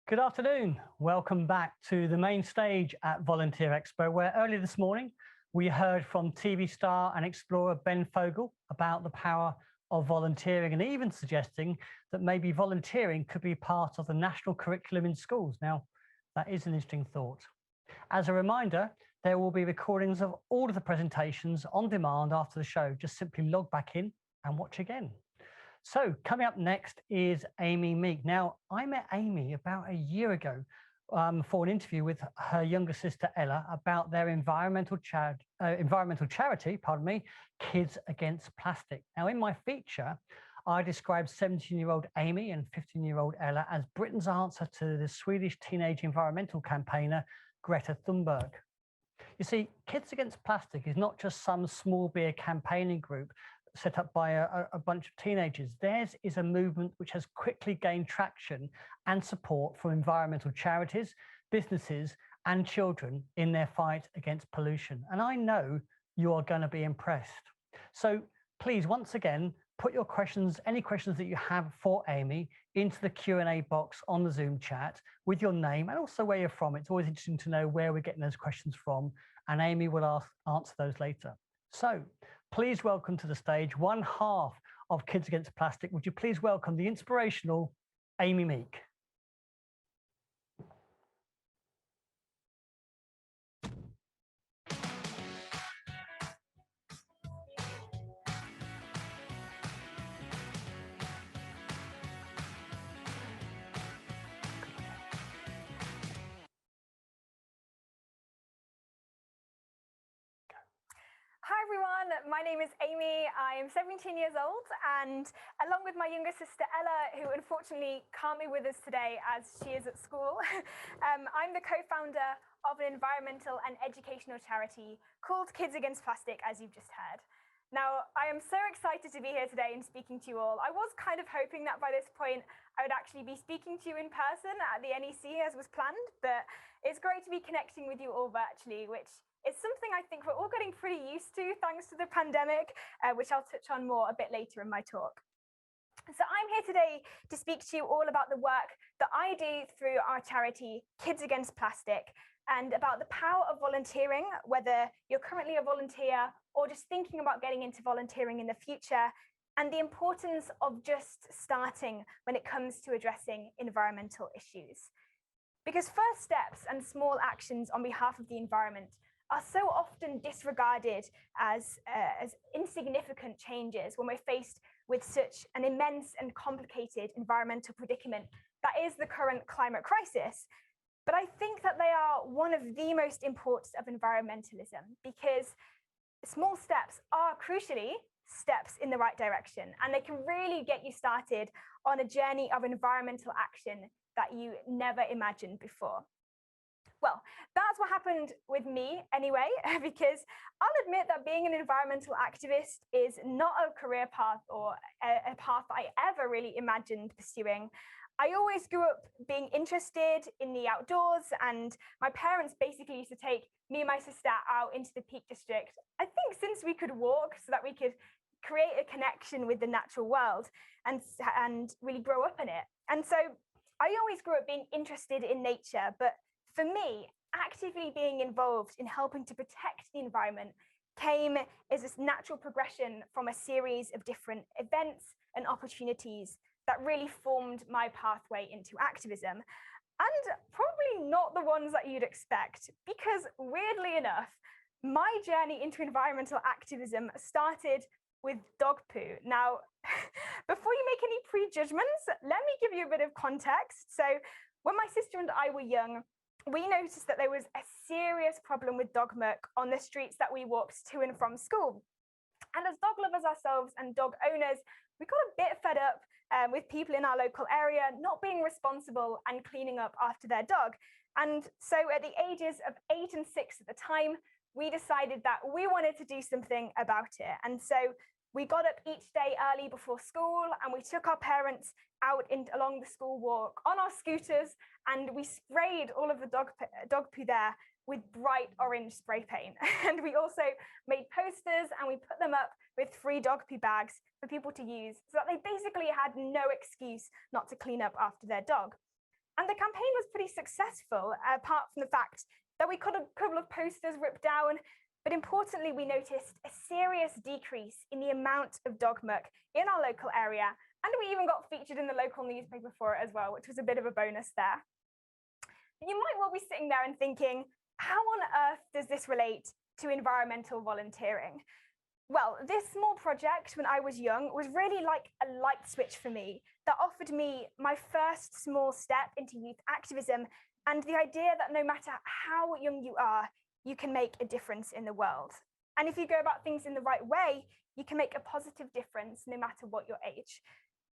Good afternoon. Welcome back to the main stage at Volunteer Expo, where earlier this morning we heard from TV star and explorer Ben Fogle about the power of volunteering and even suggesting that maybe volunteering could be part of the national curriculum in schools. Now, that is an interesting thought. As a reminder, there will be recordings of all of the presentations on demand after the show. Just simply log back in and watch again. So coming up next is Amy Meek. Now, I met Amy about a year ago for an interview with her younger sister Ella about their environmental charity, Kids Against Plastic. Now, in my feature, I described 17-year-old Amy and 15-year-old Ella as Britain's answer to the Swedish teenage environmental campaigner Greta Thunberg. You see, Kids Against Plastic is not just some small beer campaigning group set up by a bunch of teenagers. Theirs is a movement which has quickly gained traction and support from environmental charities, businesses, and children in their fight against pollution. And I know you are going to be impressed. So please, once again, put your questions, any questions that you have for Amy, into the Q&A box on the Zoom chat with your name and also where you're from. It's always interesting to know where we're getting those questions from, and Amy will answer those later. So please welcome to the stage one half of Kids Against Plastic. Would you please welcome the inspirational Amy Meek? Hi everyone, my name is Amy. I am 17 years old, and along with my younger sister Ella, who unfortunately can't be with us today as she is at school, I'm the co-founder of an environmental and educational charity called Kids Against Plastic, as you've just heard. Now, I am so excited to be here today and speaking to you all. I was kind of hoping that by this point I would actually be speaking to you in person at the NEC as was planned, but it's great to be connecting with you all virtually, which it's something I think we're all getting pretty used to thanks to the pandemic, which I'll touch on more a bit later in my talk. So I'm here today to speak to you all about the work that I do through our charity, Kids Against Plastic, and about the power of volunteering, whether you're currently a volunteer or just thinking about getting into volunteering in the future, and the importance of just starting when it comes to addressing environmental issues. Because first steps and small actions on behalf of the environment are so often disregarded as insignificant changes when we're faced with such an immense and complicated environmental predicament that is the current climate crisis. But I think that they are one of the most important of environmentalism, because small steps are crucially steps in the right direction, and they can really get you started on a journey of environmental action that you never imagined before. Well, that's what happened with me anyway, because I'll admit that being an environmental activist is not a career path or a path I ever really imagined pursuing. I always grew up being interested in the outdoors, and my parents basically used to take me and my sister out into the Peak District, I think since we could walk, so that we could create a connection with the natural world and really grow up in it. And so I always grew up being interested in nature, but for me, actively being involved in helping to protect the environment came as this natural progression from a series of different events and opportunities that really formed my pathway into activism. And probably not the ones that you'd expect, because weirdly enough, my journey into environmental activism started with dog poo. Now, before you make any prejudgments, let me give you a bit of context. So when my sister and I were young, we noticed that there was a serious problem with dog muck on the streets that we walked to and from school. And as dog lovers ourselves and dog owners, we got a bit fed up with people in our local area not being responsible and cleaning up after their dog. And so at the ages of 8 and 6 at the time, we decided that we wanted to do something about it. And so we got up each day early before school, and we took our parents out along the school walk on our scooters, and we sprayed all of the dog poo there with bright orange spray paint. And we also made posters, and we put them up with free dog poo bags for people to use, so that they basically had no excuse not to clean up after their dog. And the campaign was pretty successful, apart from the fact that we got a couple of posters ripped down, but importantly, we noticed a serious decrease in the amount of dog muck in our local area, and we even got featured in the local newspaper for it as well, which was a bit of a bonus there. You might well be sitting there and thinking, how on earth does this relate to environmental volunteering? Well, this small project when I was young was really like a light switch for me that offered me my first small step into youth activism and the idea that no matter how young you are, you can make a difference in the world. And if you go about things in the right way, you can make a positive difference no matter what your age.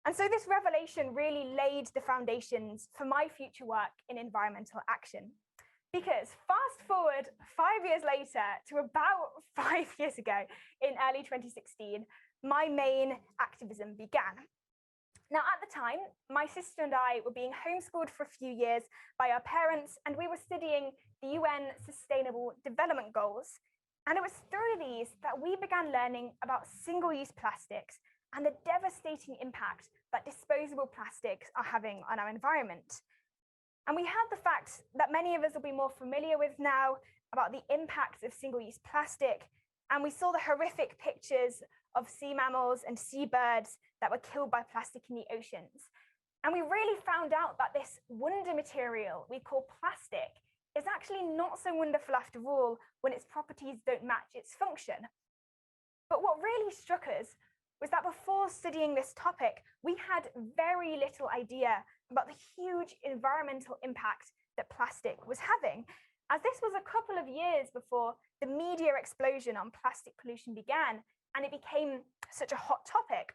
And so this revelation really laid the foundations for my future work in environmental action. Because fast forward 5 years later to about 5 years ago in early 2016, my main activism began. Now, at the time, my sister and I were being homeschooled for a few years by our parents, and we were studying the UN Sustainable Development Goals. And it was through these that we began learning about single-use plastics and the devastating impact that disposable plastics are having on our environment. And we had the fact that many of us will be more familiar with now about the impacts of single-use plastic, and we saw the horrific pictures of sea mammals and seabirds that were killed by plastic in the oceans. And we really found out that this wonder material we call plastic is actually not so wonderful after all when its properties don't match its function. But what really struck us was that before studying this topic, we had very little idea about the huge environmental impact that plastic was having, as this was a couple of years before the media explosion on plastic pollution began and it became such a hot topic.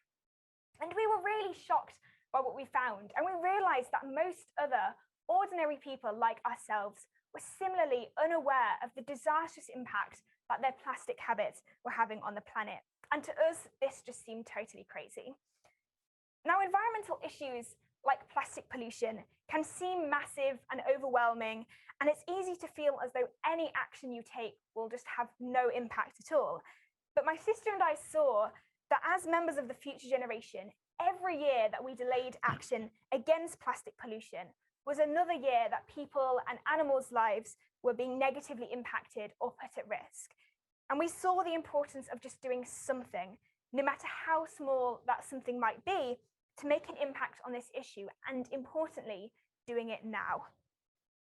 And we were really shocked by what we found, and we realized that most other ordinary people like ourselves were similarly unaware of the disastrous impact that their plastic habits were having on the planet. And to us, this just seemed totally crazy. Now, environmental issues like plastic pollution can seem massive and overwhelming, and it's easy to feel as though any action you take will just have no impact at all. But my sister and I saw that as members of the future generation, every year that we delayed action against plastic pollution was another year that people and animals' lives were being negatively impacted or put at risk. And we saw the importance of just doing something, no matter how small that something might be, to make an impact on this issue, and importantly, doing it now.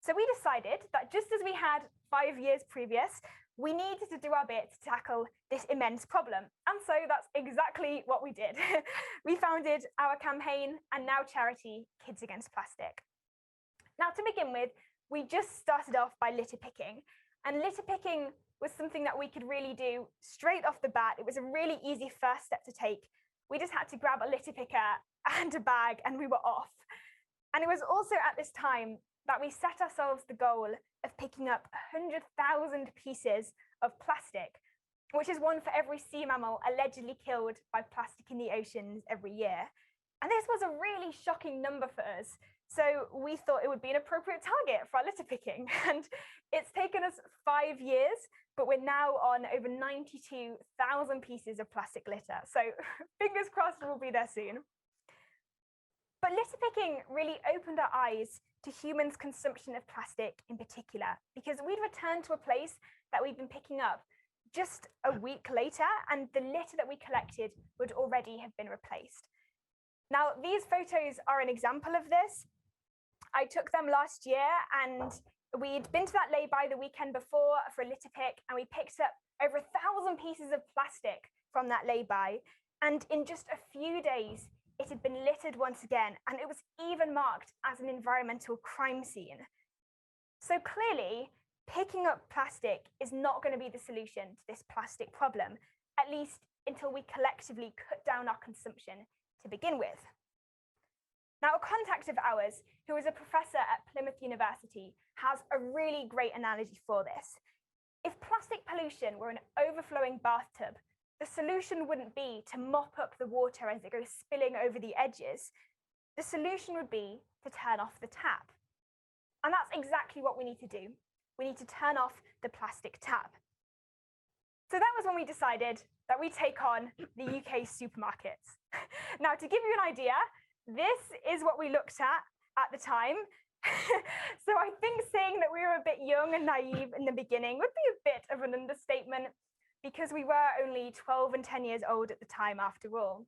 So we decided that just as we had 5 years previous, we needed to do our bit to tackle this immense problem. And so that's exactly what we did. We founded our campaign and now charity, Kids Against Plastic. Now, to begin with, we just started off by litter picking. And litter picking was something that we could really do straight off the bat. It was a really easy first step to take. We just had to grab a litter picker and a bag and we were off. And it was also at this time that we set ourselves the goal of picking up 100,000 pieces of plastic, which is one for every sea mammal allegedly killed by plastic in the oceans every year. And this was a really shocking number for us. So we thought it would be an appropriate target for our litter picking. And it's taken us 5 years, but we're now on over 92,000 pieces of plastic litter. So fingers crossed we'll be there soon. But litter picking really opened our eyes to humans' consumption of plastic in particular, because we'd returned to a place that we'd been picking up just a week later, and the litter that we collected would already have been replaced. Now, these photos are an example of this. I took them last year, and we'd been to that lay-by the weekend before for a litter pick, and we picked up over 1,000 pieces of plastic from that lay-by. And in just a few days, it had been littered once again, and it was even marked as an environmental crime scene. So clearly, picking up plastic is not going to be the solution to this plastic problem, at least until we collectively cut down our consumption to begin with. Now, a contact of ours, who is a professor at Plymouth University, has a really great analogy for this. If plastic pollution were an overflowing bathtub, the solution wouldn't be to mop up the water as it goes spilling over the edges. The solution would be to turn off the tap. And that's exactly what we need to do. We need to turn off the plastic tap. So that was when we decided that we take on the UK supermarkets. Now, to give you an idea, this is what we looked at the time. So I think saying that we were a bit young and naive in the beginning would be a bit of an understatement, because we were only 12 and 10 years old at the time after all.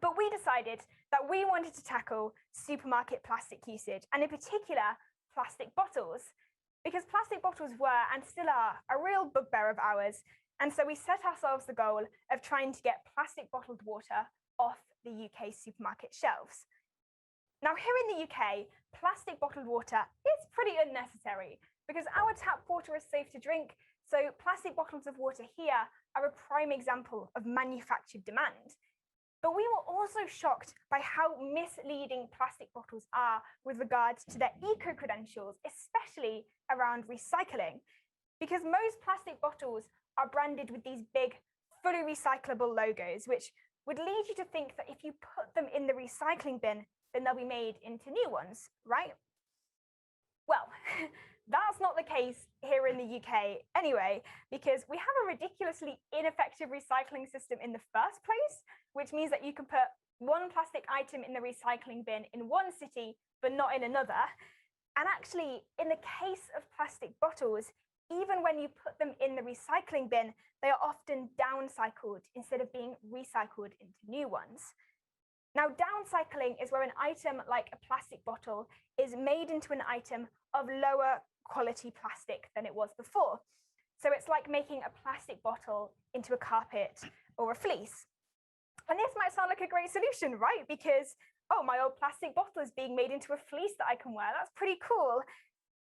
But we decided that we wanted to tackle supermarket plastic usage, and in particular, plastic bottles, because plastic bottles were and still are a real bugbear of ours. And so we set ourselves the goal of trying to get plastic bottled water off the UK supermarket shelves. Now, here in the UK, plastic bottled water is pretty unnecessary because our tap water is safe to drink. So plastic bottles of water here are a prime example of manufactured demand. But we were also shocked by how misleading plastic bottles are with regards to their eco-credentials, especially around recycling, because most plastic bottles are branded with these big, fully recyclable logos, which would lead you to think that if you put them in the recycling bin, then they'll be made into new ones, right? Well, that's not the case here in the UK anyway, because we have a ridiculously ineffective recycling system in the first place, which means that you can put one plastic item in the recycling bin in one city, but not in another. And actually, in the case of plastic bottles, even when you put them in the recycling bin, they are often downcycled instead of being recycled into new ones. Now, downcycling is where an item like a plastic bottle is made into an item of lower quality plastic than it was before. So it's like making a plastic bottle into a carpet or a fleece. And this might sound like a great solution, right? Because, oh, my old plastic bottle is being made into a fleece that I can wear. That's pretty cool.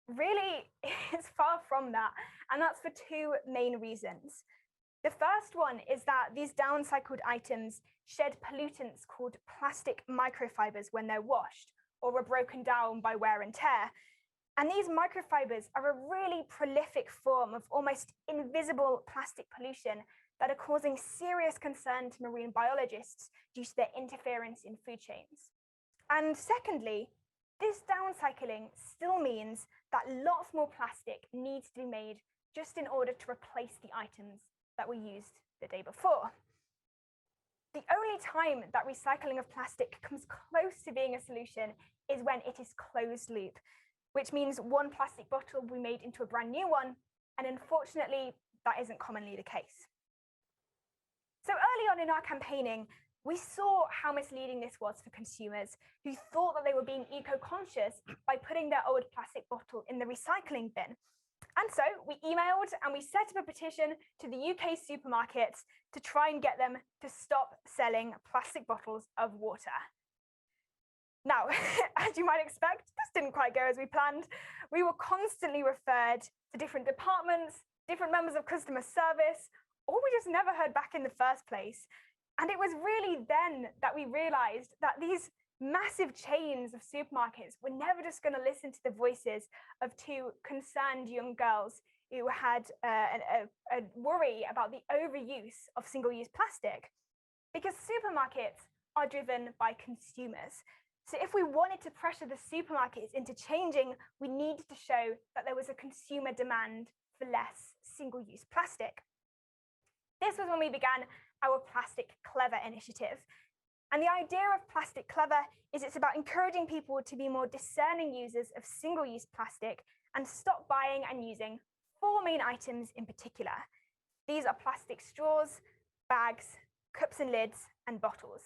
Really, it's far from that. And that's for two main reasons. The first one is that these downcycled items shed pollutants called plastic microfibers when they're washed or are broken down by wear and tear. And these microfibers are a really prolific form of almost invisible plastic pollution that are causing serious concern to marine biologists due to their interference in food chains. And secondly, this downcycling still means that lots more plastic needs to be made just in order to replace the items that were used the day before. The only time that recycling of plastic comes close to being a solution is when it is closed loop, which means one plastic bottle will be made into a brand new one, and unfortunately, that isn't commonly the case. So early on in our campaigning, we saw how misleading this was for consumers who thought that they were being eco-conscious by putting their old plastic bottle in the recycling bin. And so we emailed and we set up a petition to the UK supermarkets to try and get them to stop selling plastic bottles of water. Now, as you might expect, this didn't quite go as we planned. We were constantly referred to different departments, different members of customer service, or we just never heard back in the first place. And it was really then that we realized that these massive chains of supermarkets were never just going to listen to the voices of two concerned young girls who had a worry about the overuse of single-use plastic, because supermarkets are driven by consumers. So if we wanted to pressure the supermarkets into changing, we needed to show that there was a consumer demand for less single-use plastic. This was when we began our Plastic Clever initiative. And the idea of Plastic Clever is it's about encouraging people to be more discerning users of single-use plastic and stop buying and using four main items in particular. These are plastic straws, bags, cups and lids, and bottles.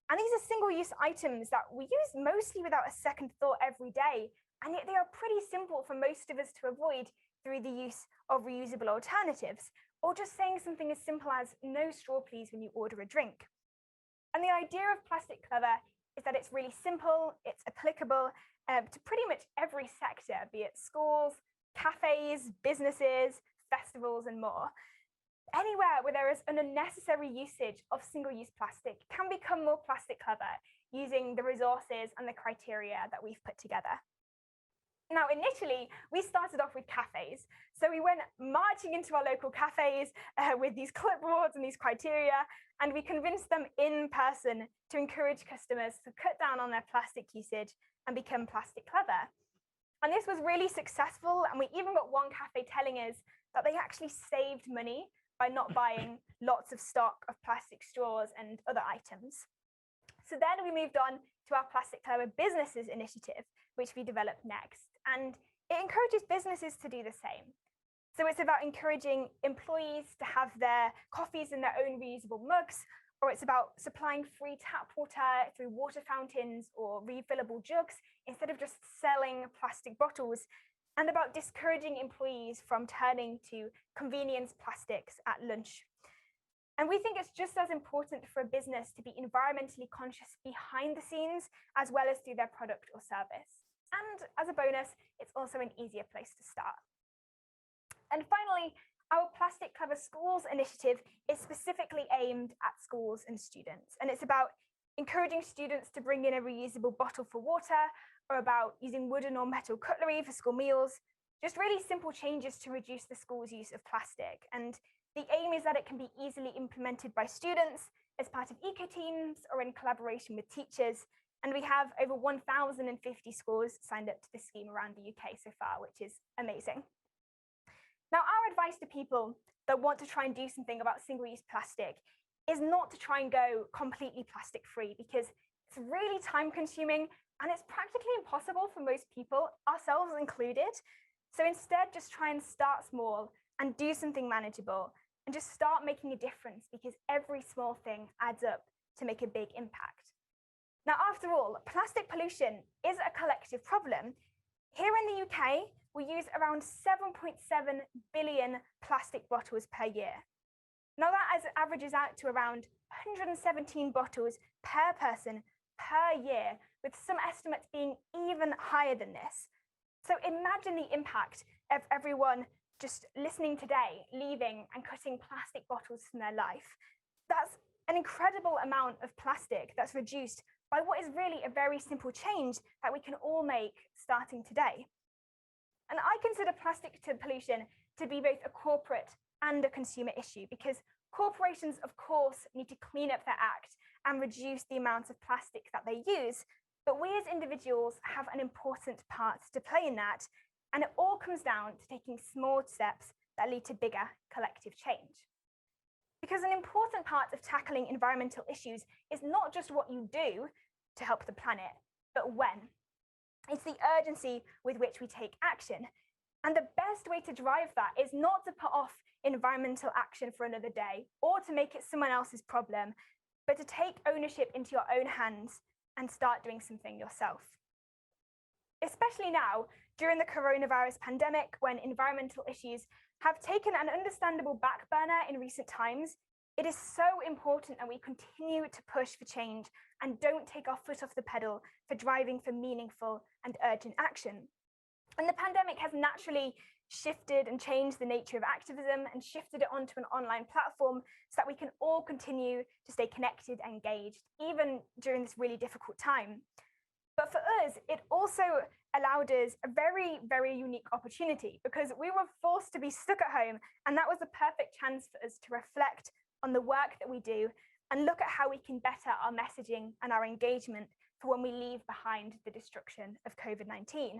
And these are single-use items that we use mostly without a second thought every day, and yet they are pretty simple for most of us to avoid through the use of reusable alternatives, or just saying something as simple as "no straw please" when you order a drink. And the idea of Plastic Clever is that it's really simple, it's applicable to pretty much every sector, be it schools, cafes, businesses, festivals, and more. Anywhere where there is an unnecessary usage of single-use plastic can become more Plastic Clever using the resources and the criteria that we've put together. Now, initially, we started off with cafes. So we went marching into our local cafes with these clipboards and these criteria, and we convinced them in person to encourage customers to cut down on their plastic usage and become Plastic Clever. And this was really successful, and we even got one cafe telling us that they actually saved money by not buying lots of stock of plastic straws and other items. So then we moved on to our Plastic Clever Businesses initiative, which we developed next. And it encourages businesses to do the same. So it's about encouraging employees to have their coffees in their own reusable mugs, or it's about supplying free tap water through water fountains or refillable jugs instead of just selling plastic bottles, and about discouraging employees from turning to convenience plastics at lunch. And we think it's just as important for a business to be environmentally conscious behind the scenes as well as through their product or service. And as a bonus, it's also an easier place to start. And finally, our Plastic Clever Schools initiative is specifically aimed at schools and students. And it's about encouraging students to bring in a reusable bottle for water, or about using wooden or metal cutlery for school meals. Just really simple changes to reduce the school's use of plastic. And the aim is that it can be easily implemented by students as part of eco teams or in collaboration with teachers. And we have over 1,050 schools signed up to the scheme around the UK so far, which is amazing. Now, our advice to people that want to try and do something about single-use plastic is not to try and go completely plastic-free, because it's really time-consuming and it's practically impossible for most people, ourselves included. So instead, just try and start small and do something manageable and just start making a difference, because every small thing adds up to make a big impact. Now, after all, plastic pollution is a collective problem. Here in the UK, we use around 7.7 billion plastic bottles per year. Now that averages out to around 117 bottles per person per year, with some estimates being even higher than this. So imagine the impact of everyone just listening today, leaving and cutting plastic bottles from their life. That's an incredible amount of plastic that's reduced by what is really a very simple change that we can all make starting today. And I consider plastic pollution to be both a corporate and a consumer issue, because corporations, of course, need to clean up their act and reduce the amount of plastic that they use. But we as individuals have an important part to play in that. And it all comes down to taking small steps that lead to bigger collective change. Because an important part of tackling environmental issues is not just what you do to help the planet, but when. It's the urgency with which we take action. And the best way to drive that is not to put off environmental action for another day or to make it someone else's problem, but to take ownership into your own hands and start doing something yourself. Especially now, during the coronavirus pandemic, when environmental issues have taken an understandable back burner in recent times, it is so important that we continue to push for change and don't take our foot off the pedal for driving for meaningful and urgent action. And the pandemic has naturally shifted and changed the nature of activism and shifted it onto an online platform so that we can all continue to stay connected and engaged, even during this really difficult time. But for us, it also allowed us a very, very unique opportunity, because we were forced to be stuck at home, and that was the perfect chance for us to reflect on the work that we do and look at how we can better our messaging and our engagement for when we leave behind the destruction of COVID-19.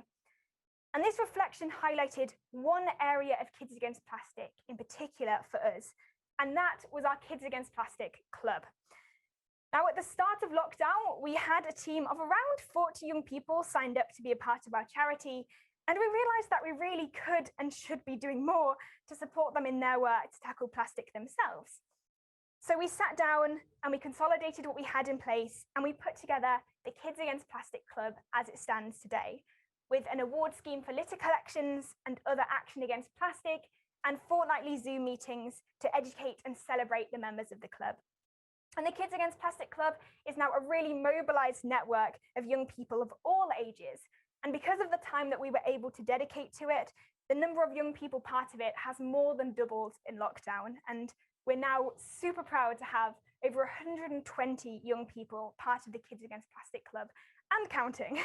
And this reflection highlighted one area of Kids Against Plastic in particular for us, and that was our Kids Against Plastic Club. Now, at the start of lockdown, we had a team of around 40 young people signed up to be a part of our charity, and we realised that we really could and should be doing more to support them in their work to tackle plastic themselves. So we sat down and we consolidated what we had in place, and we put together the Kids Against Plastic Club as it stands today, with an award scheme for litter collections and other action against plastic, and fortnightly Zoom meetings to educate and celebrate the members of the club. And the Kids Against Plastic Club is now a really mobilised network of young people of all ages. And because of the time that we were able to dedicate to it, the number of young people part of it has more than doubled in lockdown. And we're now super proud to have over 120 young people part of the Kids Against Plastic Club and counting.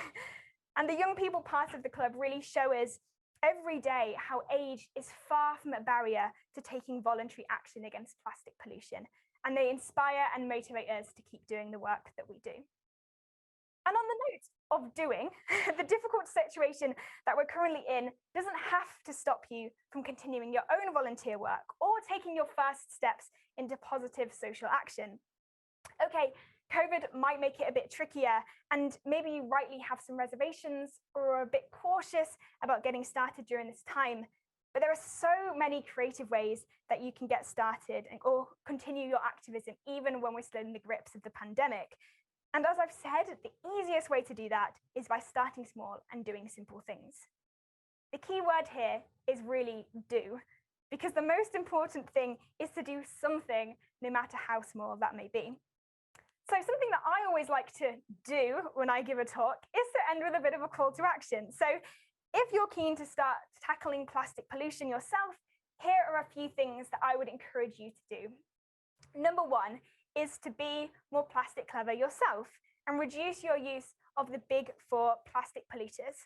And the young people part of the club really show us every day how age is far from a barrier to taking voluntary action against plastic pollution. And they inspire and motivate us to keep doing the work that we do. And on the note of doing, the difficult situation that we're currently in doesn't have to stop you from continuing your own volunteer work or taking your first steps into positive social action. Okay, COVID might make it a bit trickier, and maybe you rightly have some reservations or are a bit cautious about getting started during this time. But there are so many creative ways that you can get started or continue your activism, even when we're still in the grips of the pandemic. And as I've said, the easiest way to do that is by starting small and doing simple things. The key word here is really do, because the most important thing is to do something, no matter how small that may be. So something that I always like to do when I give a talk is to end with a bit of a call to action. So if you're keen to start tackling plastic pollution yourself, here are a few things that I would encourage you to do. Number one is to be more plastic clever yourself and reduce your use of the big four plastic polluters.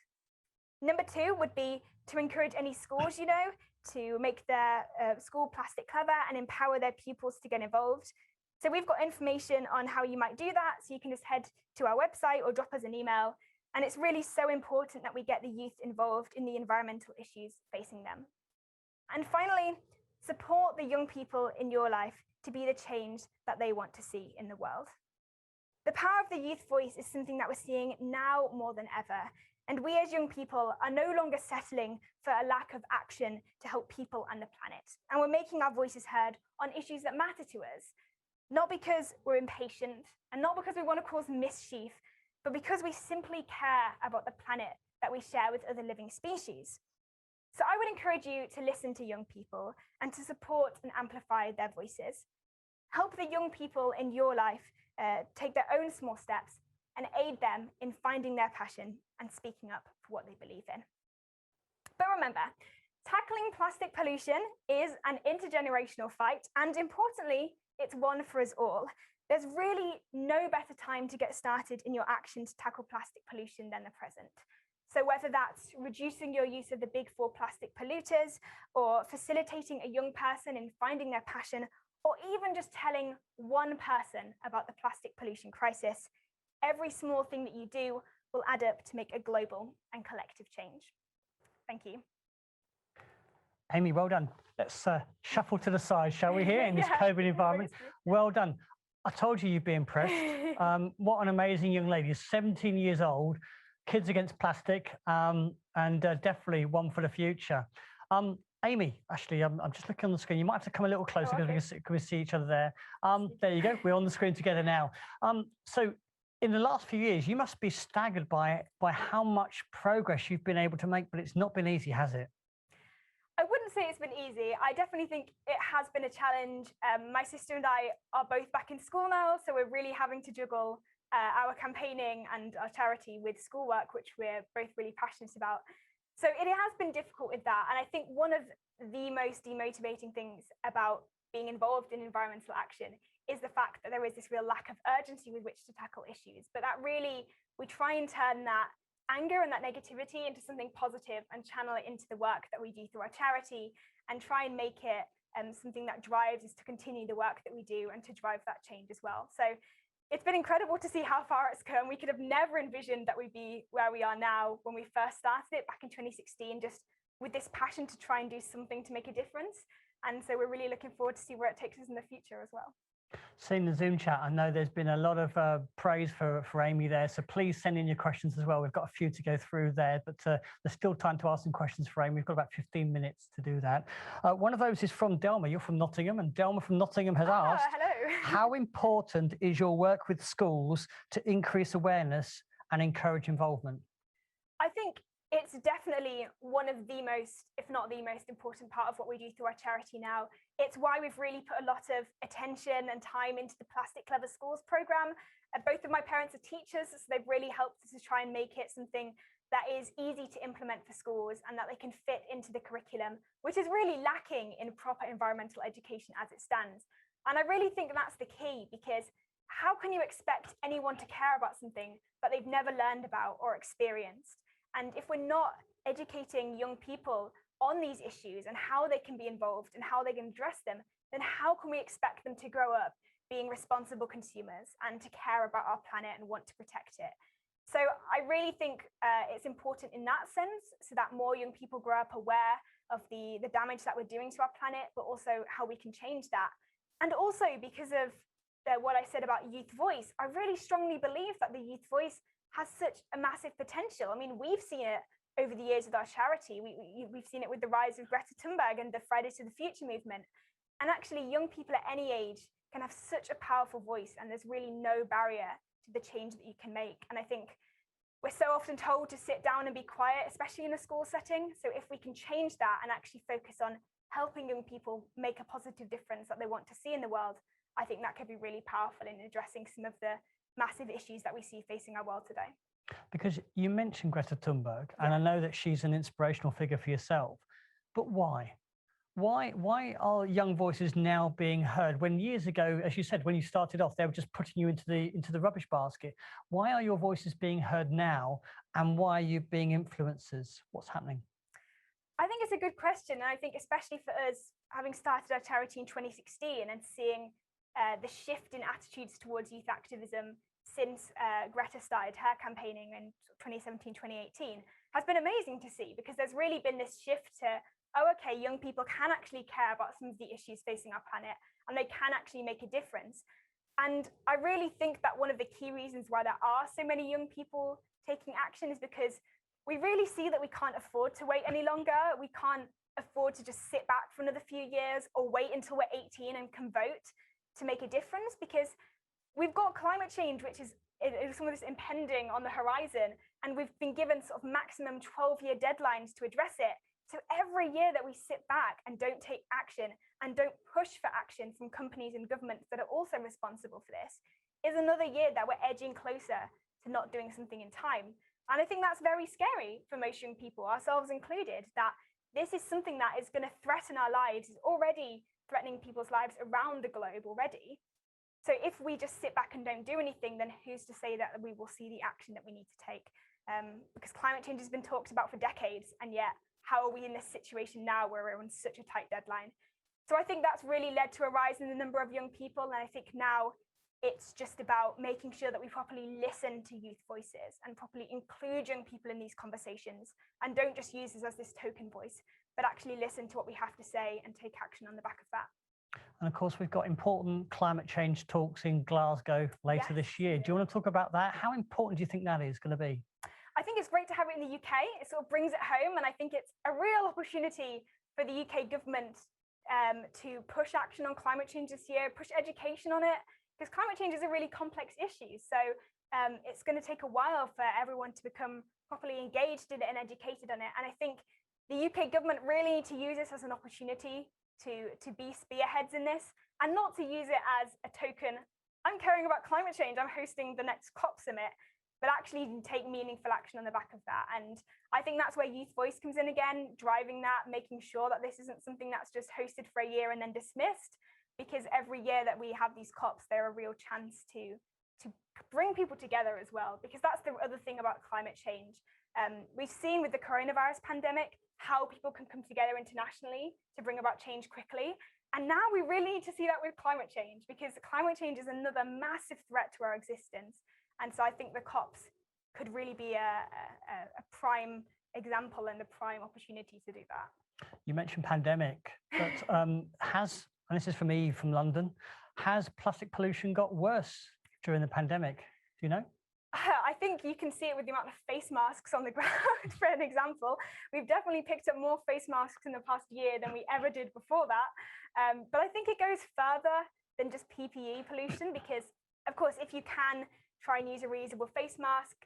Number two would be to encourage any schools you know to make their school plastic clever and empower their pupils to get involved. So we've got information on how you might do that. So you can just head to our website or drop us an email. And it's really so important that we get the youth involved in the environmental issues facing them. And finally, support the young people in your life to be the change that they want to see in the world. The power of the youth voice is something that we're seeing now more than ever. And we as young people are no longer settling for a lack of action to help people and the planet. And we're making our voices heard on issues that matter to us. Not because we're impatient and not because we want to cause mischief, but because we simply care about the planet that we share with other living species. So I would encourage you to listen to young people and to support and amplify their voices. Help the young people in your life take their own small steps and aid them in finding their passion and speaking up for what they believe in. But remember, tackling plastic pollution is an intergenerational fight, and importantly, it's one for us all. There's really no better time to get started in your action to tackle plastic pollution than the present. So whether that's reducing your use of the big four plastic polluters, or facilitating a young person in finding their passion, or even just telling one person about the plastic pollution crisis, every small thing that you do will add up to make a global and collective change. Thank you. Amy, well done. Let's shuffle to the side, shall we, here in this COVID environment? Well done. I told you you'd be impressed. What an amazing young lady, 17 years old, Kids Against Plastic, and definitely one for the future. Amy, actually, I'm just looking on the screen. You might have to come a little closer because we see each other there. There you go. We're on the screen together now. So in the last few years, you must be staggered by how much progress you've been able to make, but it's not been easy, has it? I wouldn't say it's been easy. I definitely think it has been a challenge. My sister and I are both back in school now, so we're really having to juggle our campaigning and our charity with schoolwork, which we're both really passionate about. So it has been difficult with that. And I think one of the most demotivating things about being involved in environmental action is the fact that there is this real lack of urgency with which to tackle issues. But that really, we try and turn that anger and that negativity into something positive and channel it into the work that we do through our charity and try and make it something that drives us to continue the work that we do and to drive that change as well. So it's been incredible to see how far it's come. We could have never envisioned that we'd be where we are now when we first started it back in 2016, just with this passion to try and do something to make a difference. And so we're really looking forward to see where it takes us in the future as well. Seeing the Zoom chat, I know there's been a lot of praise for Amy there, so please send in your questions as well. We've got a few to go through there, but there's still time to ask some questions for Amy. We've got about 15 minutes to do that. One of those is from Delma. You're from Nottingham, and Delma from Nottingham has asked, hello. How important is your work with schools to increase awareness and encourage involvement? I think it's definitely one of the most, if not the most important part of what we do through our charity now. It's why we've really put a lot of attention and time into the Plastic Clever Schools program. Both of my parents are teachers, so they've really helped us to try and make it something that is easy to implement for schools and that they can fit into the curriculum, which is really lacking in proper environmental education as it stands. And I really think that's the key, because how can you expect anyone to care about something that they've never learned about or experienced? And if we're not educating young people on these issues and how they can be involved and how they can address them, then how can we expect them to grow up being responsible consumers and to care about our planet and want to protect it? So I really think it's important in that sense, so that more young people grow up aware of the damage that we're doing to our planet, but also how we can change that. And also because of what I said about youth voice, I really strongly believe that the youth voice has such a massive potential. I mean, we've seen it over the years with our charity. We've seen it with the rise of Greta Thunberg and the Fridays for the Future movement. And actually, young people at any age can have such a powerful voice, and there's really no barrier to the change that you can make. And I think we're so often told to sit down and be quiet, especially in a school setting. So if we can change that and actually focus on helping young people make a positive difference that they want to see in the world, I think that could be really powerful in addressing some of the massive issues that we see facing our world today. Because you mentioned Greta Thunberg, and I know that she's an inspirational figure for yourself, but why? Why are young voices now being heard when years ago, as you said, when you started off, they were just putting you into the rubbish basket? Why are your voices being heard now, and why are you being influencers? What's happening? I think it's a good question, and I think especially for us, having started our charity in 2016 and seeing the shift in attitudes towards youth activism since Greta started her campaigning in 2017, 2018, has been amazing to see, because there's really been this shift to, oh, okay, young people can actually care about some of the issues facing our planet, and they can actually make a difference. And I really think that one of the key reasons why there are so many young people taking action is because we really see that we can't afford to wait any longer. We can't afford to just sit back for another few years or wait until we're 18 and can vote to make a difference, because we've got climate change, which is some of this impending on the horizon, and we've been given sort of maximum 12-year deadlines to address it. So every year that we sit back and don't take action and don't push for action from companies and governments that are also responsible for this is another year that we're edging closer to not doing something in time. And I think that's very scary for most young people, ourselves included, that this is something that is going to threaten our lives, is already threatening people's lives around the globe already. So if we just sit back and don't do anything, then who's to say that we will see the action that we need to take? Because climate change has been talked about for decades, and yet how are we in this situation now where we're on such a tight deadline? So I think that's really led to a rise in the number of young people. And I think now it's just about making sure that we properly listen to youth voices and properly include young people in these conversations, and don't just use this as this token voice, but actually listen to what we have to say and take action on the back of that. And of course, we've got important climate change talks in Glasgow later this year. Do you want to talk about that? How important do you think that is going to be? I think it's great to have it in the UK. It sort of brings it home, and I think it's a real opportunity for the UK government to push action on climate change this year, push education on it, because climate change is a really complex issue. So it's going to take a while for everyone to become properly engaged in it and educated on it. And I think the UK government really need to use this as an opportunity to be spearheads in this, and not to use it as a token, I'm caring about climate change, I'm hosting the next COP summit, but actually take meaningful action on the back of that. And I think that's where Youth Voice comes in again, driving that, making sure that this isn't something that's just hosted for a year and then dismissed, because every year that we have these COPs, they're a real chance to bring people together as well, because that's the other thing about climate change. We've seen with the coronavirus pandemic how people can come together internationally to bring about change quickly. And now we really need to see that with climate change, because climate change is another massive threat to our existence. And so I think the COPs could really be a prime example and a prime opportunity to do that. You mentioned pandemic, but and this is for me from London, has plastic pollution got worse during the pandemic? Do you know? I think you can see it with the amount of face masks on the ground, for an example. We've definitely picked up more face masks in the past year than we ever did before that. But I think it goes further than just PPE pollution, because, of course, if you can try and use a reusable face mask,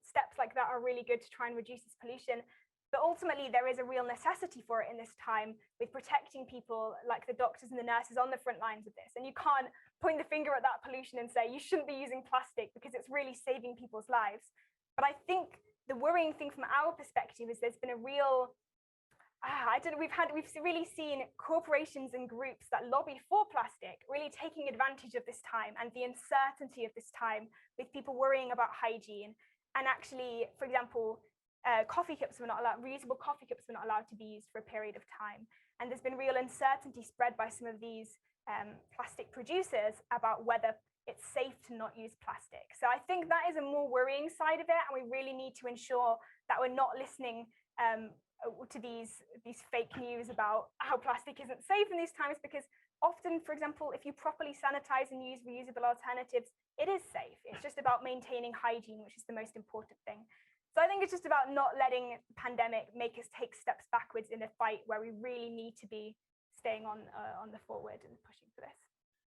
steps like that are really good to try and reduce this pollution. But ultimately, there is a real necessity for it in this time, with protecting people like the doctors and the nurses on the front lines of this. And you can't point the finger at that pollution and say you shouldn't be using plastic, because it's really saving people's lives. But I think the worrying thing from our perspective is there's been a real, we've really seen corporations and groups that lobby for plastic really taking advantage of this time and the uncertainty of this time, with people worrying about hygiene. And actually, for example, coffee cups were not allowed, reusable coffee cups were not allowed to be used for a period of time. And there's been real uncertainty spread by some of these plastic producers about whether it's safe to not use plastic. So I think that is a more worrying side of it, and we really need to ensure that we're not listening to these fake news about how plastic isn't safe in these times, because often, for example, if you properly sanitize and use reusable alternatives, it is safe. It's just about maintaining hygiene, which is the most important thing. So I think it's just about not letting pandemic make us take steps backwards in a fight where we really need to be staying on the forward and pushing for this.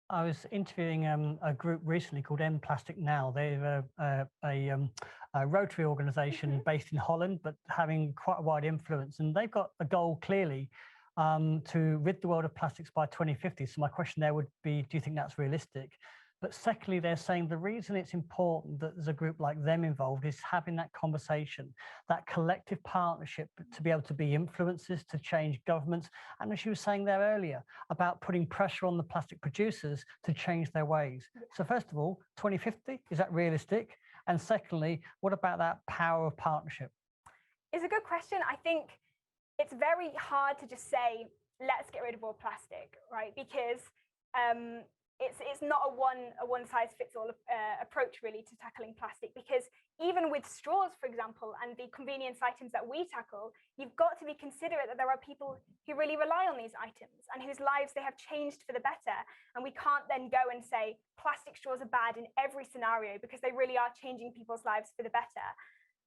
I was interviewing a group recently called End Plastic Now. They're a Rotary organisation based in Holland, but having quite a wide influence. And they've got a goal clearly to rid the world of plastics by 2050. So my question there would be, do you think that's realistic? But secondly, they're saying the reason it's important that there's a group like them involved is having that conversation, that collective partnership to be able to be influencers, to change governments. And as you were saying there earlier, about putting pressure on the plastic producers to change their ways. So first of all, 2050, is that realistic? And secondly, what about that power of partnership? It's a good question. I think it's very hard to just say, let's get rid of all plastic, right? Because it's not a one size fits all approach really to tackling plastic, because even with straws, for example, and the convenience items that we tackle, you've got to be considerate that there are people who really rely on these items and whose lives they have changed for the better. And we can't then go and say plastic straws are bad in every scenario, because they really are changing people's lives for the better.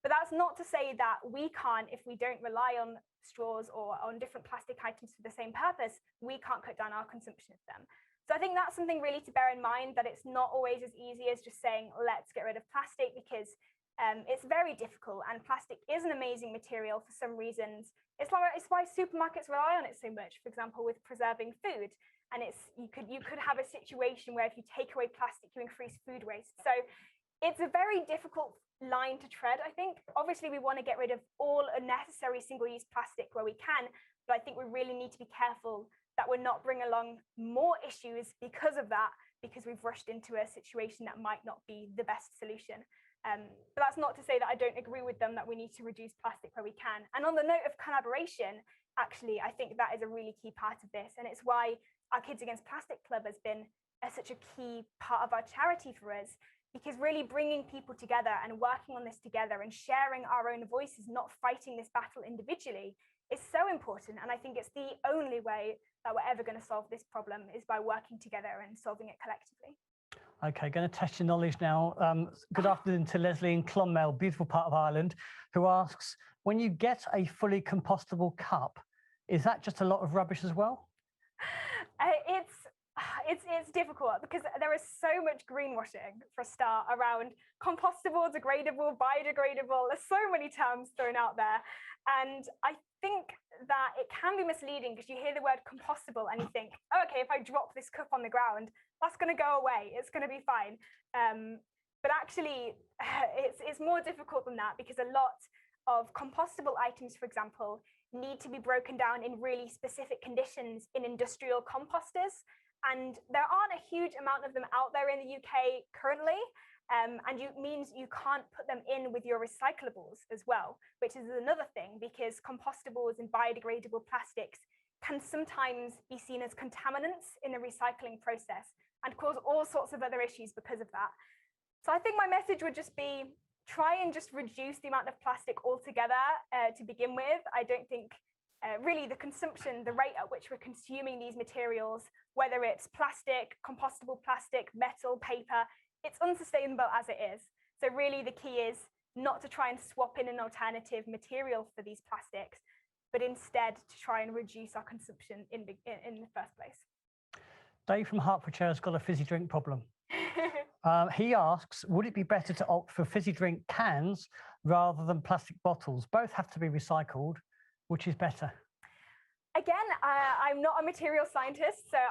But that's not to say that we can't, if we don't rely on straws or on different plastic items for the same purpose, we can't cut down our consumption of them. So I think that's something really to bear in mind, that it's not always as easy as just saying, let's get rid of plastic, because it's very difficult, and plastic is an amazing material for some reasons. It's why supermarkets rely on it so much, for example, with preserving food. And you could have a situation where if you take away plastic, you increase food waste. So it's a very difficult line to tread, I think. Obviously, we want to get rid of all unnecessary single-use plastic where we can, but I think we really need to be careful that we're not bringing along more issues because of that, because we've rushed into a situation that might not be the best solution. But that's not to say that I don't agree with them that we need to reduce plastic where we can. And on the note of collaboration, actually, I think that is a really key part of this. And it's why our Kids Against Plastic Club has been such a key part of our charity for us, because really bringing people together and working on this together and sharing our own voices, not fighting this battle individually, is so important. And I think it's the only way that we're ever going to solve this problem, is by working together and solving it collectively. Okay, going to test your knowledge now. Good afternoon to Leslie in Clonmel, beautiful part of Ireland, who asks, when you get a fully compostable cup, is that just a lot of rubbish as well? It's difficult, because there is so much greenwashing, for a start, around compostable, degradable, biodegradable. There's so many terms thrown out there. And I think that it can be misleading, because you hear the word compostable and you think, oh, okay, if I drop this cup on the ground, that's going to go away. It's going to be fine. But actually, it's more difficult than that, because a lot of compostable items, for example, need to be broken down in really specific conditions in industrial composters. And there aren't a huge amount of them out there in the UK currently. And it means you can't put them in with your recyclables as well, which is another thing, because compostables and biodegradable plastics can sometimes be seen as contaminants in the recycling process and cause all sorts of other issues because of that. So I think my message would just be, try and just reduce the amount of plastic altogether to begin with. I don't think really the consumption, the rate at which we're consuming these materials, whether it's plastic, compostable plastic, metal, paper, it's unsustainable as it is. So really the key is not to try and swap in an alternative material for these plastics, but instead to try and reduce our consumption in the first place. Dave from Hertfordshire has got a fizzy drink problem. He asks, would it be better to opt for fizzy drink cans rather than plastic bottles? Both have to be recycled. Which is better? Again, I'm not a material scientist, so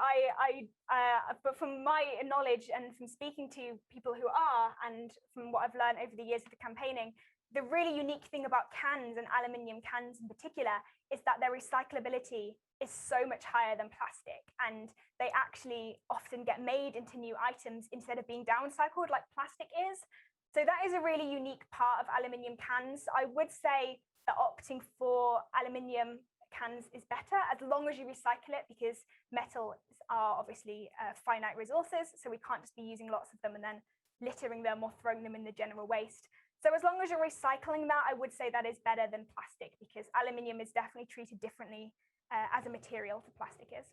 but from my knowledge and from speaking to people who are, and from what I've learned over the years of the campaigning, the really unique thing about cans, and aluminium cans in particular, is that their recyclability is so much higher than plastic, and they actually often get made into new items instead of being downcycled like plastic is. So that is a really unique part of aluminium cans. I would say that opting for aluminium cans is better, as long as you recycle it, because metals are obviously finite resources, so we can't just be using lots of them and then littering them or throwing them in the general waste. So as long as you're recycling that, I would say that is better than plastic, because aluminium is definitely treated differently as a material to plastic is.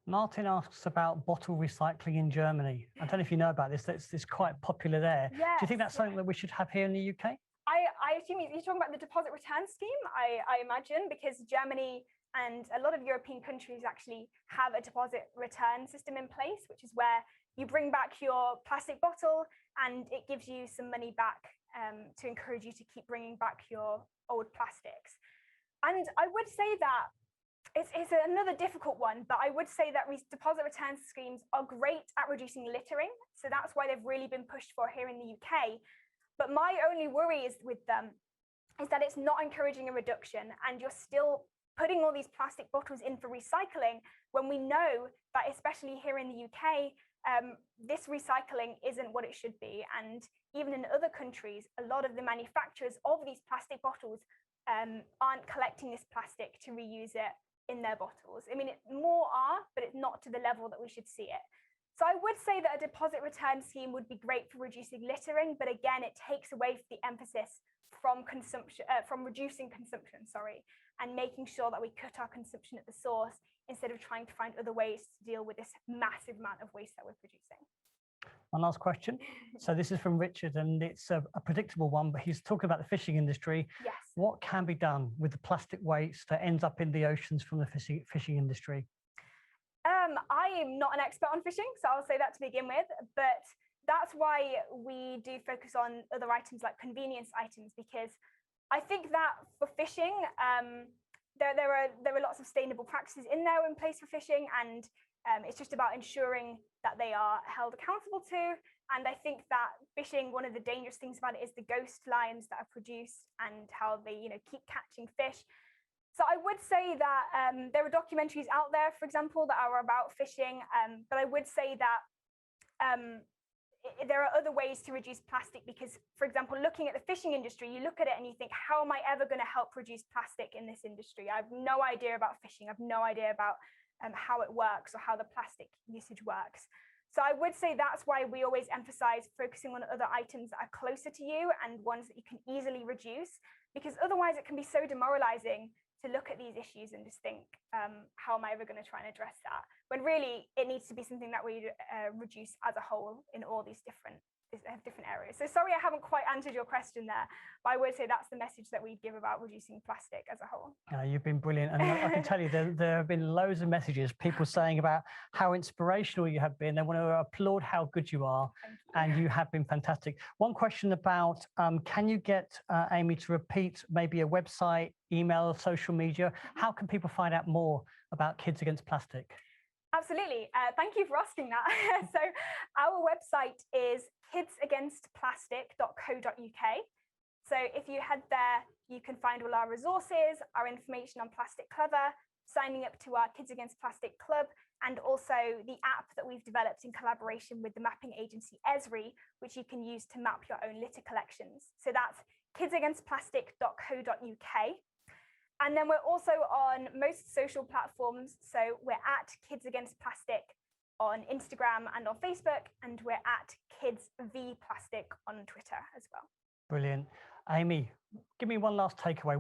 Martin asks about bottle recycling in Germany. I don't know if you know about this. It's quite popular there. Yes, Do you think that's something that we should have here in the UK? I assume you're talking about the deposit return scheme, I imagine, because Germany and a lot of European countries actually have a deposit return system in place, which is where you bring back your plastic bottle and it gives you some money back to encourage you to keep bringing back your old plastics. And I would say that it's another difficult one, but I would say that deposit return schemes are great at reducing littering. So that's why they've really been pushed for here in the UK. But my only worry is with them is that it's not encouraging a reduction and you're still putting all these plastic bottles in for recycling when we know that, especially here in the UK, this recycling isn't what it should be. And even in other countries, a lot of the manufacturers of these plastic bottles aren't collecting this plastic to reuse it in their bottles. I mean, more are, but it's not to the level that we should see it. So I would say that a deposit return scheme would be great for reducing littering, but again, it takes away the emphasis from reducing consumption, and making sure that we cut our consumption at the source instead of trying to find other ways to deal with this massive amount of waste that we're producing. One last question. So this is from Richard, and it's a predictable one, but he's talking about the fishing industry. Yes. What can be done with the plastic waste that ends up in the oceans from the fishing industry? I am not an expert on fishing, so I'll say that to begin with, but that's why we do focus on other items like convenience items, because I think that for fishing, there are lots of sustainable practices in place for fishing, and it's just about ensuring that they are held accountable to. And I think that fishing, one of the dangerous things about it is the ghost lines that are produced and how they keep catching fish. So I would say that there are documentaries out there, for example, that are about fishing, but I would say that there are other ways to reduce plastic, because, for example, looking at the fishing industry, you look at it and you think, how am I ever going to help reduce plastic in this industry? I have no idea about fishing. I have no idea about how it works or how the plastic usage works. So I would say that's why we always emphasize focusing on other items that are closer to you and ones that you can easily reduce, because otherwise it can be so demoralizing to look at these issues and just think, how am I ever going to try and address that? When really it needs to be something that we reduce as a whole in all these different areas. So sorry, I haven't quite answered your question there, but I would say that's the message that we give about reducing plastic as a whole. You've been brilliant. And I can tell you there have been loads of messages, people saying about how inspirational you have been. They want to applaud how good you are. And you have been fantastic. One question about, can you get Amy to repeat maybe a website, email, social media? How can people find out more about Kids Against Plastic? Absolutely. Thank you for asking that. So our website is kidsagainstplastic.co.uk. So if you head there, you can find all our resources, our information on Plastic Clever, signing up to our Kids Against Plastic Club, and also the app that we've developed in collaboration with the mapping agency Esri, which you can use to map your own litter collections. So that's kidsagainstplastic.co.uk. And then we're also on most social platforms. So we're at Kids Against Plastic on Instagram and on Facebook, and we're at Kids v Plastic on Twitter as well. Brilliant. Amy, give me one last takeaway.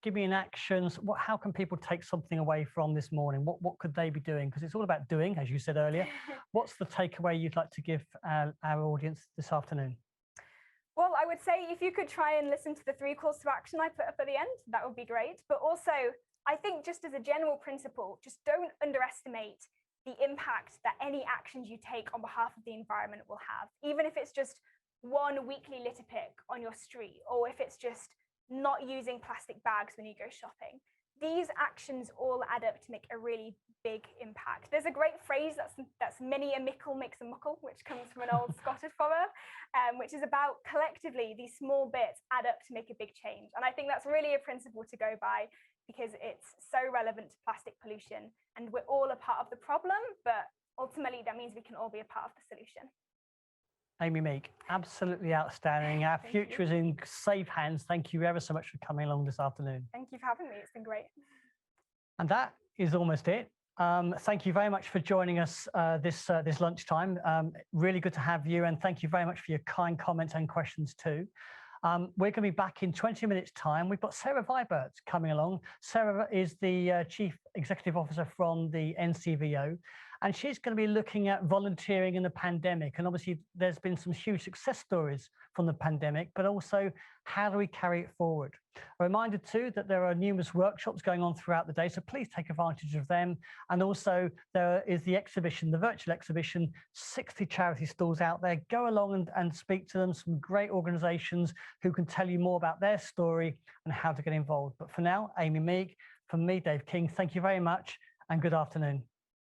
Give me an actions. How can people take something away from this morning? What could they be doing? Because it's all about doing, as you said earlier. What's the takeaway you'd like to give our audience this afternoon? Well, I would say if you could try and listen to the 3 calls to action I put up at the end, that would be great. But also, I think just as a general principle, just don't underestimate the impact that any actions you take on behalf of the environment will have, even if it's just one weekly litter pick on your street, or if it's just not using plastic bags when you go shopping. These actions all add up to make a really big impact. There's a great phrase that's many a mickle makes a muckle, which comes from an old Scottish proverb, which is about collectively these small bits add up to make a big change. And I think that's really a principle to go by, because it's so relevant to plastic pollution, and we're all a part of the problem, but ultimately that means we can all be a part of the solution. Amy Meek, absolutely outstanding. Our future is in safe hands. Thank you ever so much for coming along this afternoon. Thank you for having me. It's been great. And that is almost it. Thank you very much for joining us this lunchtime. Really good to have you, and thank you very much for your kind comments and questions too. We're going to be back in 20 minutes' time. We've got Sarah Vibert coming along. Sarah is the Chief Executive Officer from the NCVO, and she's going to be looking at volunteering in the pandemic. And obviously, there's been some huge success stories from the pandemic, but also how do we carry it forward? A reminder too that there are numerous workshops going on throughout the day, so please take advantage of them. And also there is the exhibition, the virtual exhibition, 60 charity stalls out there. Go along and speak to them, some great organizations who can tell you more about their story and how to get involved. But for now, Amy Meek, from me, Dave King, thank you very much and good afternoon.